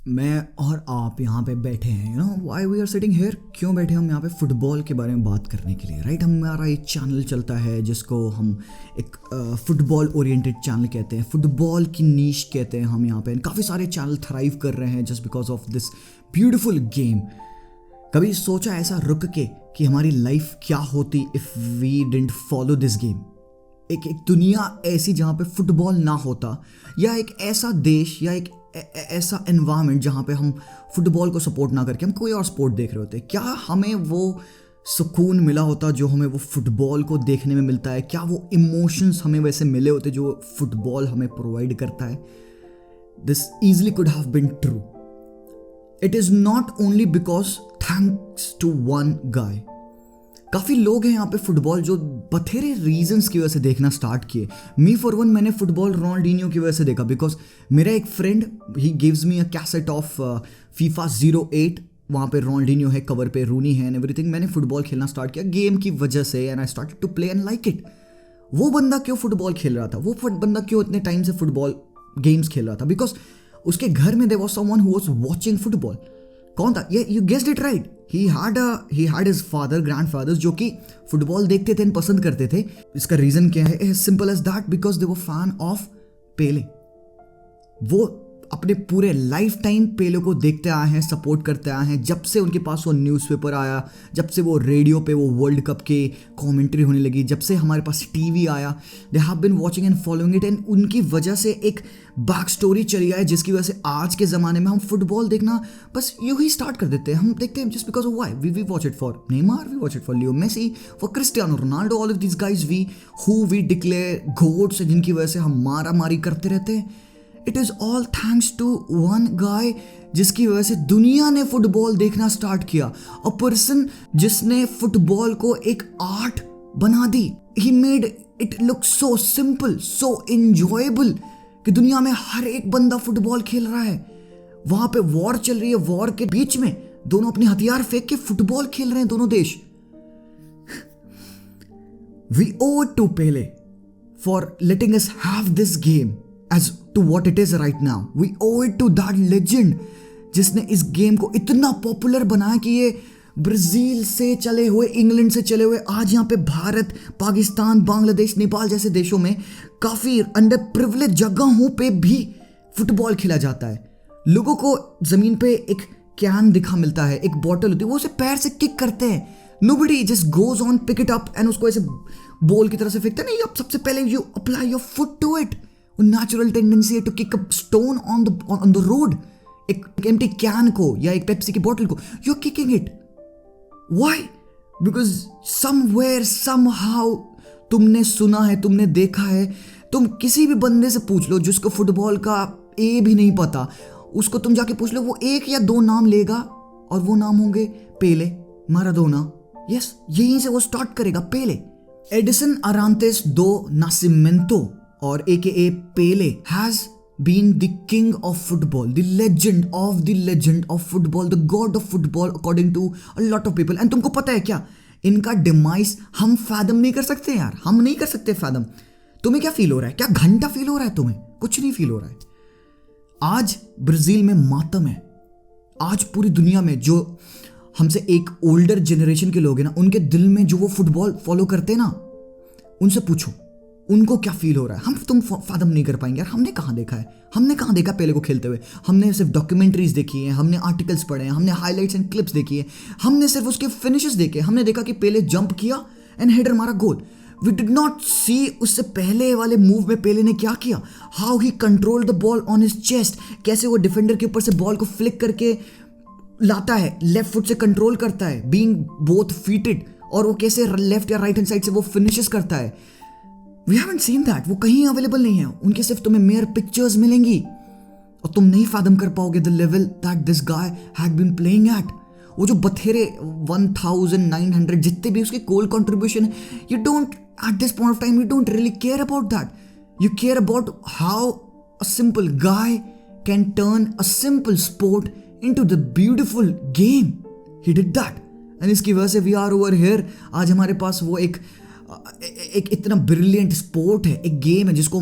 मैं और आप यहाँ पे बैठे हैं, you know why we are sitting here. क्यों बैठे हम यहाँ पे? फुटबॉल के बारे में बात करने के लिए, राइट। हमारा एक चैनल चलता है जिसको हम एक फुटबॉल ओरिएंटेड चैनल कहते हैं, फुटबॉल की नीश कहते हैं हम यहाँ पे। काफ़ी सारे चैनल थ्राइव कर रहे हैं just because of this beautiful game. कभी सोचा ऐसा रुक के कि हमारी लाइफ क्या होती if we didn't follow this game? एक दुनिया ऐसी जहाँ पे फुटबॉल ना होता, या एक ऐसा देश या एक ऐसा एनवायरनमेंट जहाँ पे हम फुटबॉल को सपोर्ट ना करके हम कोई और स्पोर्ट देख रहे होते। क्या हमें वो सुकून मिला होता जो हमें वो फुटबॉल को देखने में मिलता है? क्या वो इमोशंस हमें वैसे मिले होते जो फुटबॉल हमें प्रोवाइड करता है? This easily could have been true. It is not only because thanks to one guy. काफ़ी लोग हैं यहाँ पे फुटबॉल जो बथेरे रीजंस की वजह से देखना स्टार्ट किए। मी फॉर वन, मैंने फुटबॉल रोनाल्डिनियो की वजह से देखा बिकॉज मेरा एक friend he gives me a cassette of FIFA 08। वहाँ पे रोनाल्डिनियो है कवर पे, रूनी है एंड एवरीथिंग। मैंने फुटबॉल खेलना स्टार्ट किया गेम की वजह से and I started to play and like it. वो बंदा क्यों फुटबॉल खेल रहा था? वो बंदा क्यों इतने टाइम से फुटबॉल गेम्स खेल रहा था? बिकॉज उसके घर में there was someone who was watching football. कौन था? You guessed it right. He had his father, grandfathers जो कि फुटबॉल देखते थे, पसंद करते थे। इसका रीजन क्या है? As simple as that, because they were fan of Pele. वो अपने पूरे लाइफ टाइम पेले को देखते आए हैं, सपोर्ट करते आए हैं। जब से उनके पास वो न्यूज़पेपर आया, जब से वो रेडियो पे वो वर्ल्ड कप के कमेंट्री होने लगी, जब से हमारे पास टीवी आया, they have been watching and following it. And उनकी वजह से एक बैक स्टोरी चली आई जिसकी वजह से आज के ज़माने में हम फुटबॉल देखना बस यूँ ही स्टार्ट कर देते हैं। हम देखते हैं just because of why we watch it for Neymar, we watch it for Leo Messi, for Cristiano Ronaldo, all of this guys we declare gods, जिनकी वजह से हम मारा मारी करते रहते हैं। It is all thanks to one guy जिसकी वजह से दुनिया ने फुटबॉल देखना स्टार्ट किया। अ पर्सन जिसने फुटबॉल को एक आर्ट बना दी। He made it look so simple, so enjoyable कि दुनिया में हर एक बंदा फुटबॉल खेल रहा है। वहां पे वॉर चल रही है, वॉर के बीच में दोनों अपने हथियार फेंक के फुटबॉल खेल रहे हैं दोनों देश। We owe to Pele for letting us have this game as to what it is right now. We owe it to that legend जिसने इस गेम को इतना पॉपुलर बनाया कि ये ब्राज़ील से चले हुए, इंग्लैंड से चले हुए आज यहाँ पे भारत, पाकिस्तान, बांग्लादेश, नेपाल जैसे देशों में काफ़ी अंडर प्रिविलेज जगहों पे भी फुटबॉल खेला जाता है। लोगों को ज़मीन पे एक कैन दिखा मिलता है, एक बॉटल होती है, वो उसे पैर से किक करते हैं। Nobody just goes on, pick it up and उसको ऐसे बॉल की तरह से फेंकते नहीं। अब सबसे पहले you apply your foot to it. Natural tendency है to kick a stone on the road. एक एम्प्टी कैन को या एक पेप्सी की बोतल को you are kicking it. Why? Because somewhere somehow तुमने सुना है, तुमने देखा है। तुम किसी भी बंदे से पूछ लो जिसको फुटबॉल का ए भी नहीं पता, उसको तुम जाके पूछ लो, वो एक या दो नाम लेगा और वो नाम होंगे पेले, माराडोना। यस, यहीं से वो स्टार्ट करेगा, पेले। एडिसन अरांतेस दो नासिमेंतो or AKA Pele has been the king of football, the legend of football, the god of football according to a lot of people. And तुमको पता है क्या? इनका डिमाइस हम फैदम नहीं कर सकते यार, हम नहीं कर सकते फैदम। तुम्हें क्या फील हो रहा है? क्या घंटा फील हो रहा है तुम्हें? कुछ नहीं फील हो रहा है। आज ब्राज़ील में मातम है। आज पूरी दुनिया में जो हमसे एक ओल्डर जनरेशन के लोग हैं ना, उनके दिल में जो वो फुटबॉल फॉलो करते हैं ना, उनसे पूछो उनको क्या फील हो रहा है। तुम फादम नहीं कर पाएंगे यार। हमने कहाँ देखा है? हमने कहाँ देखा पेले को खेलते हुए? हमने सिर्फ डॉक्यूमेंट्रीज देखी हैं, हमने आर्टिकल्स पढ़े हैं, हमने हाइलाइट्स एंड क्लिप्स देखी है, हमने सिर्फ उसके फिनिशेस देखे। हमने देखा कि पेले जंप किया एंड हेडर मारा, गोल। वी डिड नॉट सी उससे पहले वाले मूव में पेले ने क्या किया, how he control the ball on his chest, कैसे वो डिफेंडर के ऊपर से बॉल को फ्लिक करके लाता है, लेफ्ट फुट से कंट्रोल करता है, बीइंग बोथ फीटेड, और वो कैसे लेफ्ट या राइट हैंड साइड से वो फिनिशेस करता है। We haven't seen that. वो कहीं अवेलेबल नहीं है। उनके सिर्फ तुम्हें मेयर पिक्चर्स मिलेंगी और तुम नहीं फादम कर पाओगे the level that this guy had been playing at. वो जो बथेरे 1900 जितने भी उसके goal contribution, you don't at this point of time you don't really care about that. You care about how a simple guy can turn a simple sport into the beautiful game. He did that and इसकी वजह से we are over here. आज हमारे पास वो एक इतना brilliant sport है, एक गेम है जिसको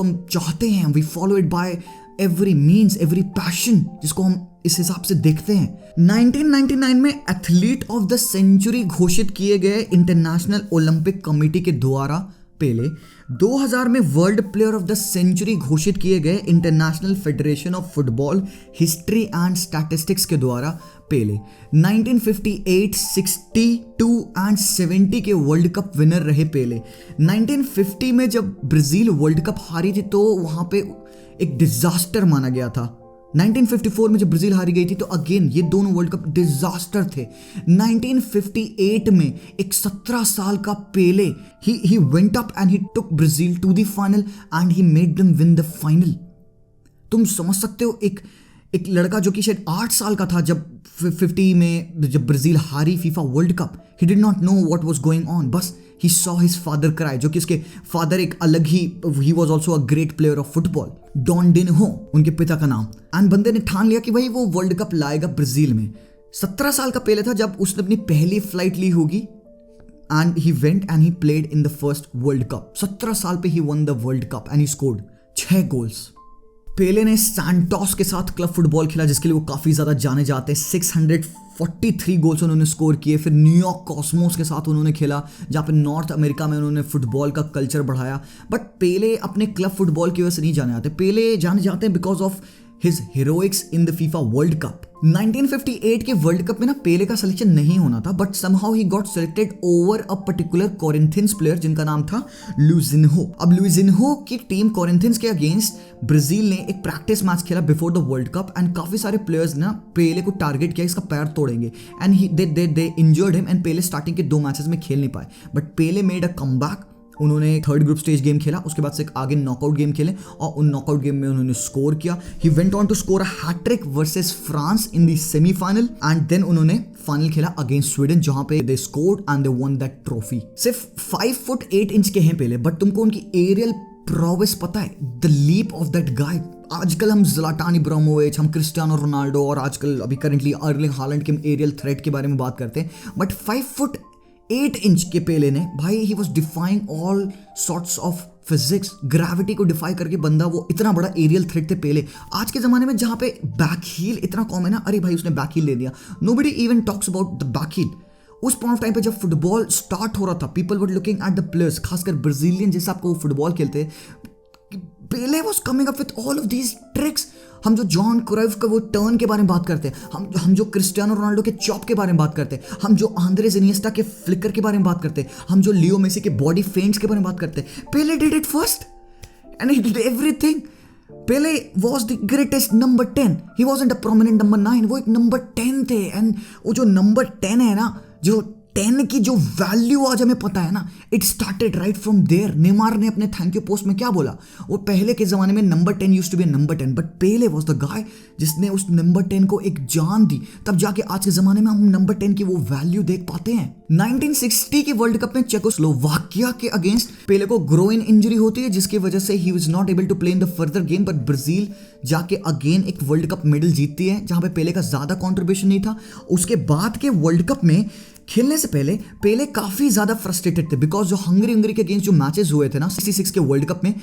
हम चाहते हैं। We follow it by every means, every passion, जिसको हम इस हिसाब से देखते हैं। 1999 में एथलीट ऑफ द सेंचुरी घोषित किए गए इंटरनेशनल ओलंपिक कमेटी के द्वारा पेले, 2000 में world player of the century घोषित किए गए International Federation of Football History and Statistics के द्वारा पेले, 1958, 62 एंड 70 के वर्ल्ड कप विनर रहे पेले। 1950 में जब ब्राजील वर्ल्ड कप हारी थी तो वहां पे एक डिजास्टर माना गया था। 1954 में जब ब्राजील हारी गई थी तो अगेन ये दोनों वर्ल्ड कप डिजास्टर थे। 1958 में एक 17 साल का Pele he went up and he took Brazil to the final and he made them win the final. तुम समझ सकते हो, एक लड़का जो कि शायद 8 साल का था जब 50 में जब ब्राजील हारी FIFA world cup, he did not know what was going on, बस he saw his father cry, जो कि उसके फादर एक अलग ही was also a great player of football, Dondinho उनके पिता का नाम। एंड बंदे ने ठान लिया कि भाई वो वर्ल्ड कप लाएगा ब्राजील में। 17 साल का पेले था जब उसने अपनी पहली फ्लाइट ली होगी and he went and he played in the first world cup. 17 साल पे he won the world cup and he scored 6 goals. Pele ने सैंटोस के साथ क्लब फुटबॉल खेला जिसके लिए वो काफ़ी ज़्यादा जाने जाते हैं। 643 गोल्स उन्होंने स्कोर किए। फिर न्यूयॉर्क कॉस्मोस के साथ उन्होंने खेला जहाँ पे नॉर्थ अमेरिका में उन्होंने फुटबॉल का कल्चर बढ़ाया। बट पेले अपने क्लब फुटबॉल की वजह से नहीं जाने जाते, पेले जाने जाते हैं because of his heroics in the FIFA world cup. 1958 के वर्ल्ड कप में ना पेले का सिलेक्शन नहीं होना था, but somehow he got selected over a particular Corinthians player जिनका नाम था लुइजिन्हो। अब लुइजिन्हो की टीम कोरिंथियंस के अगेंस्ट ब्राजील ने एक प्रैक्टिस मैच खेला before the world cup and काफी सारे प्लेयर्स ना पेले को टारगेट किया, इसका पैर तोड़ेंगे and they injured him and Pele starting के 2 मैचेस में खेल नहीं पाए। But Pele made a comeback. उन्होंने 3rd ग्रुप स्टेज गेम खेला, उसके बाद से आगे नॉकआउट गेम खेले और उन नॉकआउट गेम में उन्होंने स्कोर किया। He went on to score a hattrick versus France in the semifinal and then उन्होंने फाइनल खेला अगेंस्ट स्वीडन जहां पे they scored and they won that trophy. सिर्फ 5 फुट 8 इंच के हैं पेले, बट तुमको उनकी एरियल प्रोवेस पता है? The leap of that guy. आजकल हम ज़लाटान इब्राहिमोविच, हम क्रिस्टियानो रोनाल्डो और आजकल अभी करंटली अर्लिंग हालैंड के एरियल थ्रेट के बारे में बात करते हैं, बट 5 फुट 8 इंच के पेले ने भाई he was defying all sorts of physics, gravity को डिफाई करके बंदा वो इतना बड़ा एरियल थ्रेट थे पेले। आज के ज़माने में जहाँ पे बैक हील इतना कॉमन है ना, अरे भाई उसने बैक हील ले दिया, nobody even talks about the back heel. उस पॉइंट ऑफ टाइम पे जब फुटबॉल स्टार्ट हो रहा था, people were looking at the players, खासकर ब्राजीलियन जैसा आपको वो फुटबॉल खेलते, Pele was coming up with all of these tricks. हम जो जॉन क्राइफ का वो टर्न के बारे में बात करते हैं, हम जो क्रिस्टियानो रोनाल्डो के चॉप के बारे में बात करते हैं, हम जो आंद्रेस इनिएस्टा के फ्लिकर के बारे में बात करते हैं, हम जो लियो मेसी के बॉडी फेंट्स के बारे में बात करते हैं, Pele did it first and he did everything. Pele was the greatest number 10, he wasn't a prominent number 9, वो एक नंबर 10 थे। एंड वो जो नंबर 10 है ना, जो 10 की जो वैल्यू आज हमें पता है ना, it started right from there. Neymar ने अपने थैंक यू पोस्ट में क्या बोला, वो पहले के जमाने में number 10 used to be number 10, but Pele was the guy जिसने उस नंबर 10 को एक जान दी, तब जाके आज के जमाने में हम नंबर 10 की वो वैल्यू देख पाते हैं। 1960 के वर्ल्ड कप में चेकोस्लोवाकिया के अगेंस्ट पेले को ग्रोइन इंजरी होती है जिसकी वजह से he was not able to play in the further game, but Brazil जाके अगेन एक वर्ल्ड कप मेडल जीतती है जहां पे पेले का ज्यादा कॉन्ट्रीब्यूशन नहीं था। उसके बाद के वर्ल्ड कप में खेलने से पहले पेले काफी ज्यादा फ्रस्ट्रेटेड थे बिकॉज जो हंगरी के अगेंस्ट जो मैचेस हुए थे ना 66 के वर्ल्ड कप में,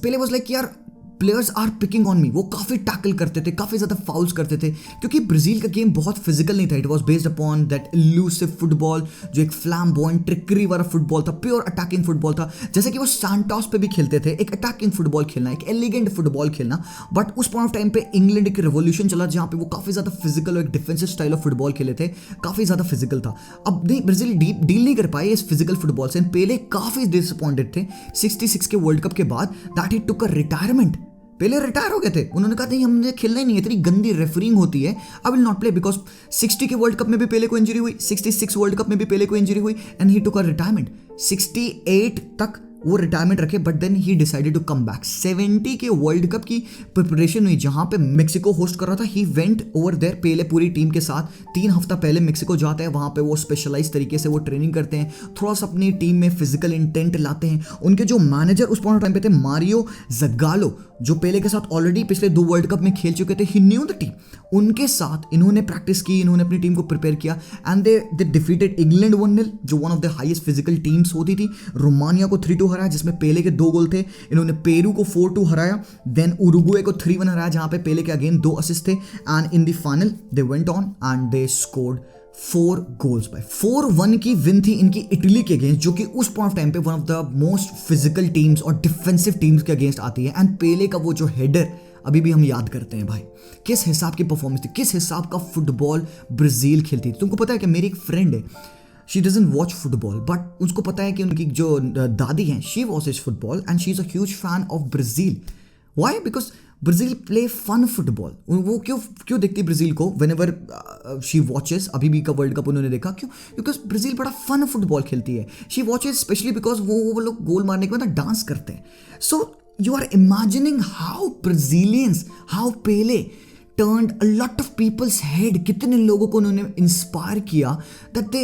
पेले वाज लाइक यार players are picking on me. वो काफ़ी टैकल करते थे, काफ़ी ज़्यादा फाउल्स करते थे क्योंकि ब्राज़ील का गेम बहुत फिजिकल नहीं था। It was based upon that elusive football, जो एक फ्लैम्बॉयंट ट्रिकरी वाला फुटबॉल था, प्योर अटैकिंग फुटबॉल था। जैसे कि वो सैंटोस पे भी खेलते थे, एक अटैकिंग फुटबॉल खेलना, एक एलिगेंट फुटबॉल खेलना। बट उस पॉइंट ऑफ टाइम पे इंग्लैंड एक रेवोल्यूशन चला जहाँ पे वो काफ़ी ज़्यादा फिजिकल और एक डिफेंसिव स्टाइल ऑफ फुटबॉल खेले थे, काफ़ी ज़्यादा फिजिकल था। अब नहीं, ब्राज़ील डील नहीं कर पाए इस फिजिकल फुटबॉल से। पेले काफ़ी डिसअपॉइंटेड थे 66 के वर्ल्ड कप के बाद, that he took a retirement. पहले रिटायर हो गए थे, उन्होंने कहा नहीं हमने खेलना ही नहीं है, इतनी गंदी रेफरिंग होती है, I will not play. Because 60 के वर्ल्ड कप में भी पेले को इंजरी हुई, 66 वर्ल्ड कप में भी पेले को इंजरी हुई and he took a retirement. 68 तक वो रिटायरमेंट रखे but then he decided to come back. 70 के वर्ल्ड कप की प्रिपरेशन हुई जहां पे मेक्सिको होस्ट कर रहा था, ही वेंट ओवर देयर। पेले पूरी टीम के साथ 3 हफ्ता पहले मेक्सिको जाते हैं, वहां पे वो स्पेशलाइज तरीके से वो ट्रेनिंग करते हैं, थोड़ा सा अपनी टीम में फिजिकल इंटेंट लाते हैं। उनके जो मैनेजर उस पॉइंट टाइम पे थे मारियो ज़गालो, जो पेले के साथ ऑलरेडी पिछले 2 वर्ल्ड कप में खेल चुके थे, ही न्यू द टीम। उनके साथ इन्होंने प्रैक्टिस की, इन्होंने अपनी टीम को प्रिपेयर किया एंड दे डिफीटेड इंग्लैंड 1-0 जो one of the highest physical teams होती थी। रोमानिया को 3-2 हराया जिसमें पेले के 2 गोल थे। इन्होंने पेरू को 4-2 हराया, देन उरुग्वे को 3-1 हराया जहां पे पेले के अगेन 2 असिस्ट थे, and in the final they went on and they scored 4 goals by 4-1 की विन थी इनकी इटली के अगेंस्ट, जो कि उस पॉइंट ऑफ टाइम पे one of the most physical teams और डिफेंसिव टीम्स के अगेंस्ट आती है। एंड पेले का वो जो हेडर अभी भी हम याद करते हैं भाई, किस हिसाब की परफॉर्मेंस थी, किस हिसाब का फुटबॉल ब्राजील खेलती थी। तुमको पता है कि मेरी एक फ्रेंड है, she doesn't watch football, but उसको पता है कि उनकी जो दादी हैं she watches football and she is a huge fan of Brazil. Why? Because Brazil play fun football. वो क्यों देखती ब्राजील को वेन एवर शी वॉचेस, अभी भी का वर्ल्ड कप उन्होंने देखा, क्यों? बिकॉज ब्राजील बड़ा फन फुटबॉल खेलती है। शी वॉचेस स्पेशली बिकॉज वो लोग गोल मारने के बाद डांस करते हैं। सो you are imagining how Brazilians, how Pele turned a lot of people's head, कितने लोगों को उन्होंने इंस्पायर किया that they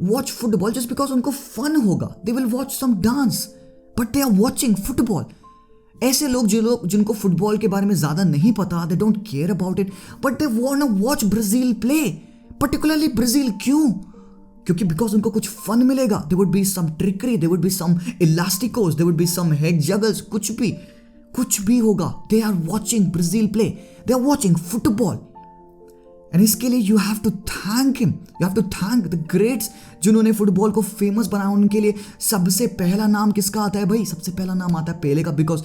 watch football just because उनको फन होगा, they will watch some dance but they are watching football। ऐसे लोग जिनको फुटबॉल के बारे में ज़्यादा नहीं पता, they don't care about it but they wanna watch Brazil play, particularly Brazil। क्यों? क्योंकि बिकॉज उनको कुछ फन मिलेगा। There would be some trickery, there would be some elasticos, there would be some head juggles, कुछ भी होगा। They are watching Brazil play, they are watching football. And इसके लिए you have to thank him, you have to thank the greats जिन्होंने football को famous बनाया। उनके लिए सबसे पहला नाम किसका आता है भाई? सबसे पहला नाम आता है पेले का, बिकॉज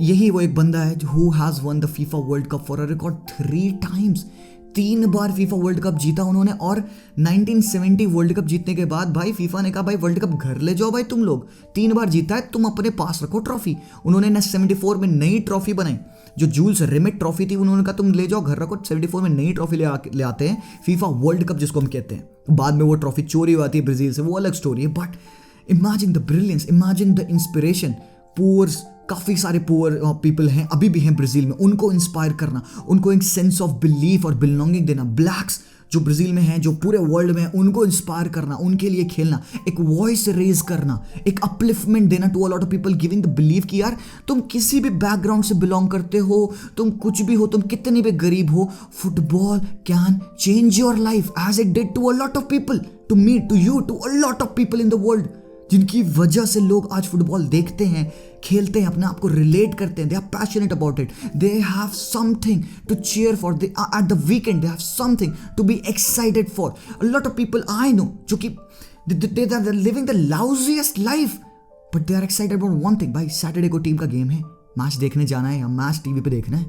यही वो एक बंदा है who has one the FIFA world cup for a record 3 times. 3 bar FIFA world cup जीता उन्होंने, और 1970 वर्ल्ड कप जीतने के बाद भाई फीफा ने कहा भाई वर्ल्ड कप घर ले जाओ भाई, तुम लोग 3 बार जीता है, तुम अपने पास रखो ट्रॉफी। उन्होंने 74 में नई ट्रॉफी बनाई जो जूल्स रिमेट ट्रॉफी थी, उन्होंने कहा तुम ले जाओ घर रखो। 74 में नई ट्रॉफी ले आते हैं फीफा वर्ल्ड कप जिसको हम कहते हैं। बाद में वो ट्रॉफी चोरी हुई आती है ब्राजील से, वो अलग स्टोरी है। But imagine the brilliance, imagine the inspiration. Poors, काफ़ी सारे पुअर पीपल हैं अभी भी हैं ब्राज़ील में, उनको इंस्पायर करना, उनको एक सेंस ऑफ बिलीफ और बिलोंगिंग देना। ब्लैक्स जो ब्राज़ील में हैं, जो पूरे वर्ल्ड में हैं, उनको इंस्पायर करना, उनके लिए खेलना, एक वॉइस रेज करना, एक अपलिफ्टमेंट देना to a lot of people, giving the believe कि यार तुम किसी भी बैकग्राउंड से बिलोंग करते हो, तुम कुछ भी हो, तुम कितने भी गरीब हो, football can change your life as it did to a lot of people, to me, to you, to a lot of people in the world, जिनकी वजह से लोग आज फुटबॉल देखते हैं, खेलते हैं, अपने आप को रिलेट करते हैं। They are passionate about it, they have something to cheer for, they at the weekend they have something to be excited for. A lot of people I know जो कि they are living the lousiest life but they are excited about one thing, भाई Saturday को team का game है, match देखने जाना है या मैच टीवी पे देखना है।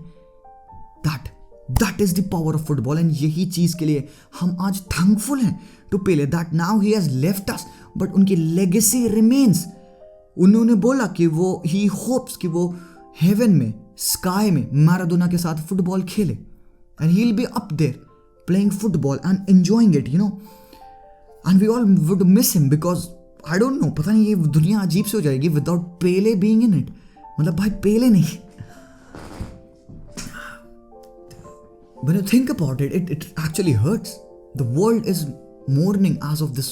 That is the power of football. And यही चीज के लिए हम आज थैंकफुल हैं to Pele that now he has left us, but उनकी लेगेसी रिमेन्स। उन्होंने बोला कि वो ही होप्स कि वो हेवन में, स्काई में मैराडोना के साथ फुटबॉल खेले, and he will be up there playing football and enjoying it, you know, and we all would miss him because I don't know, पता नहीं ये दुनिया अजीब से हो जाएगी without Pele being in it. मतलब भाई पेले नहीं, when you think about it, it actually hurts. The world is mourning as of this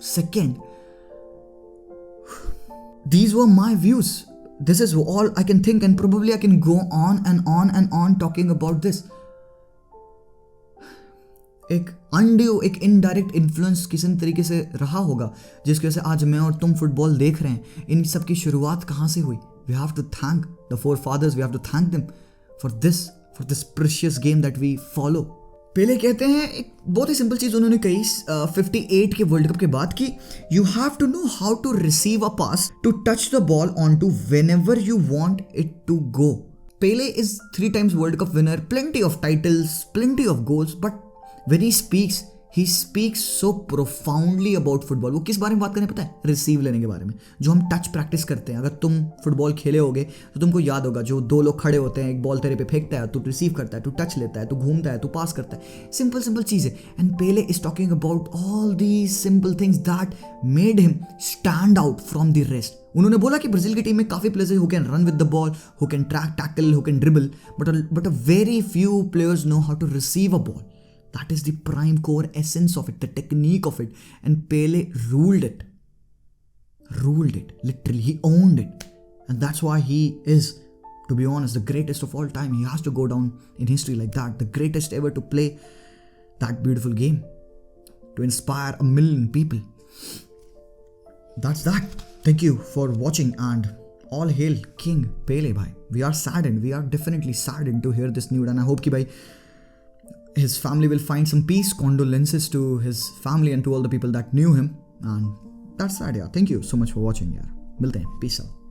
second. These were my views. This is all I can think, and probably I can go on and on and on talking about this. एक undue, एक indirect influence किसी तरीके से रहा होगा जिसकी वजह से आज मैं और तुम फुटबॉल देख रहे हैं। इन सब की शुरुआत कहाँ से हुई? We have to thank the forefathers. We have to thank them for this precious game that we follow. पेले कहते हैं, एक बहुत ही सिंपल चीज़ उन्होंने कही 58 के वर्ल्ड कप के बाद कि you have to know how to receive a pass, to touch the ball on to whenever you want it to go. Pele is 3 times world cup winner, plenty of titles, plenty of goals, but when he speaks so profoundly about football. वो किस बारे में बात करने पता है? Receive लेने के बारे में, जो हम टच प्रैक्टिस करते हैं। अगर तुम फुटबॉल खेले होगे तो तुमको याद होगा, जो 2 लोग खड़े होते हैं, एक बॉल तेरे पे फेंकता है, तू रिसीव करता है, तू टच लेता है, तू घूमता है, तू पास करता है। सिंपल चीज़ है। And Pele is talking about all these simple things that made him stand out from the rest. उन्होंने बोला कि ब्राजील की टीम में काफ़ी players who can run with the ball, who can tackle, who can dribble, but a very few players know how to receive a ball. That is the prime core essence of it, the technique of it. And Pele ruled it. Literally, he owned it. And that's why he is, to be honest, the greatest of all time. He has to go down in history like that. The greatest ever to play that beautiful game, to inspire 1 million people. That's that. Thank you for watching, and all hail king Pele भाई. We are saddened, we are definitely saddened to hear this news, and I hope कि भाई his family will find some peace. Condolences to his family and to all the people that knew him. And that's that, yeah. Thank you so much for watching, yeah. मिलते हैं. Peace out.